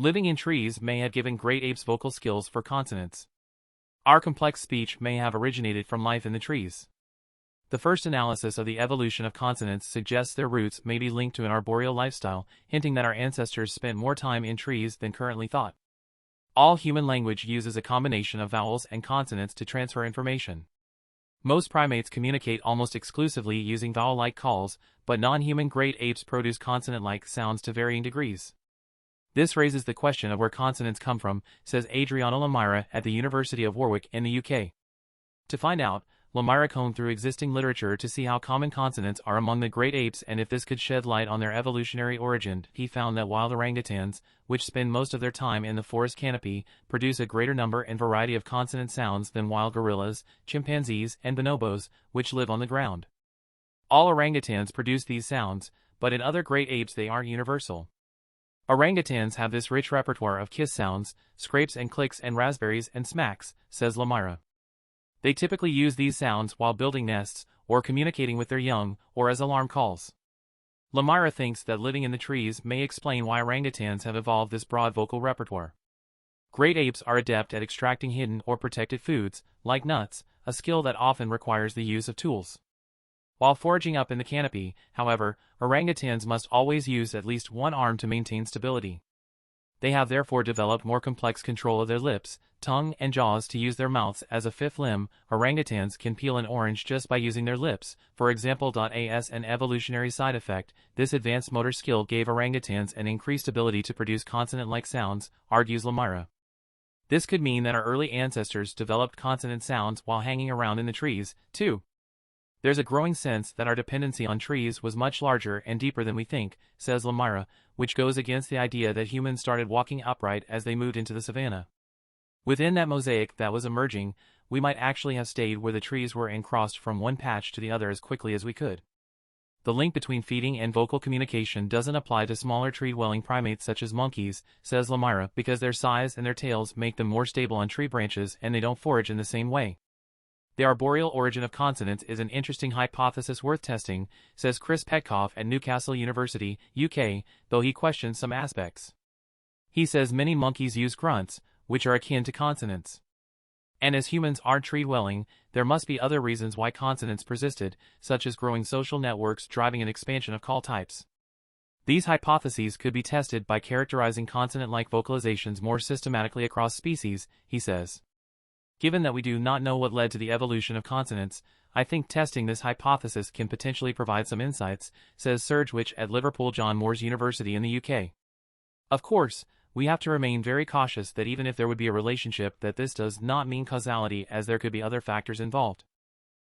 Living in trees may have given great apes vocal skills for consonants. Our complex speech may have originated from life in the trees. The first analysis of the evolution of consonants suggests their roots may be linked to an arboreal lifestyle, hinting that our ancestors spent more time in trees than currently thought. All human language uses a combination of vowels and consonants to transfer information. Most primates communicate almost exclusively using vowel-like calls, but non-human great apes produce consonant-like sounds to varying degrees. This raises the question of where consonants come from, says Adriano Lamira at the University of Warwick in the UK. To find out, Lamira combed through existing literature to see how common consonants are among the great apes and if this could shed light on their evolutionary origin. He found that wild orangutans, which spend most of their time in the forest canopy, produce a greater number and variety of consonant sounds than wild gorillas, chimpanzees, and bonobos, which live on the ground. All orangutans produce these sounds, but in other great apes they aren't universal. Orangutans have this rich repertoire of kiss sounds, scrapes and clicks and raspberries and smacks, says Lamira. They typically use these sounds while building nests, or communicating with their young, or as alarm calls. Lamira thinks that living in the trees may explain why orangutans have evolved this broad vocal repertoire. Great apes are adept at extracting hidden or protected foods, like nuts, a skill that often requires the use of tools. While foraging up in the canopy, however, orangutans must always use at least one arm to maintain stability. They have therefore developed more complex control of their lips, tongue, and jaws to use their mouths as a fifth limb. Orangutans can peel an orange just by using their lips, for example. As an evolutionary side effect, this advanced motor skill gave orangutans an increased ability to produce consonant-like sounds, argues Lamira. This could mean that our early ancestors developed consonant sounds while hanging around in the trees, too. There's a growing sense that our dependency on trees was much larger and deeper than we think, says Lamira, which goes against the idea that humans started walking upright as they moved into the savanna. Within that mosaic that was emerging, we might actually have stayed where the trees were and crossed from one patch to the other as quickly as we could. The link between feeding and vocal communication doesn't apply to smaller tree-dwelling primates such as monkeys, says Lamira, because their size and their tails make them more stable on tree branches and they don't forage in the same way. The arboreal origin of consonants is an interesting hypothesis worth testing, says Chris Petkoff at Newcastle University, UK, though he questions some aspects. He says many monkeys use grunts, which are akin to consonants. And as humans are tree-dwelling, there must be other reasons why consonants persisted, such as growing social networks driving an expansion of call types. These hypotheses could be tested by characterizing consonant-like vocalizations more systematically across species, he says. Given that we do not know what led to the evolution of consonants, I think testing this hypothesis can potentially provide some insights, says Serge Witch at Liverpool John Moores University in the UK. Of course, we have to remain very cautious that even if there would be a relationship, that this does not mean causality, as there could be other factors involved.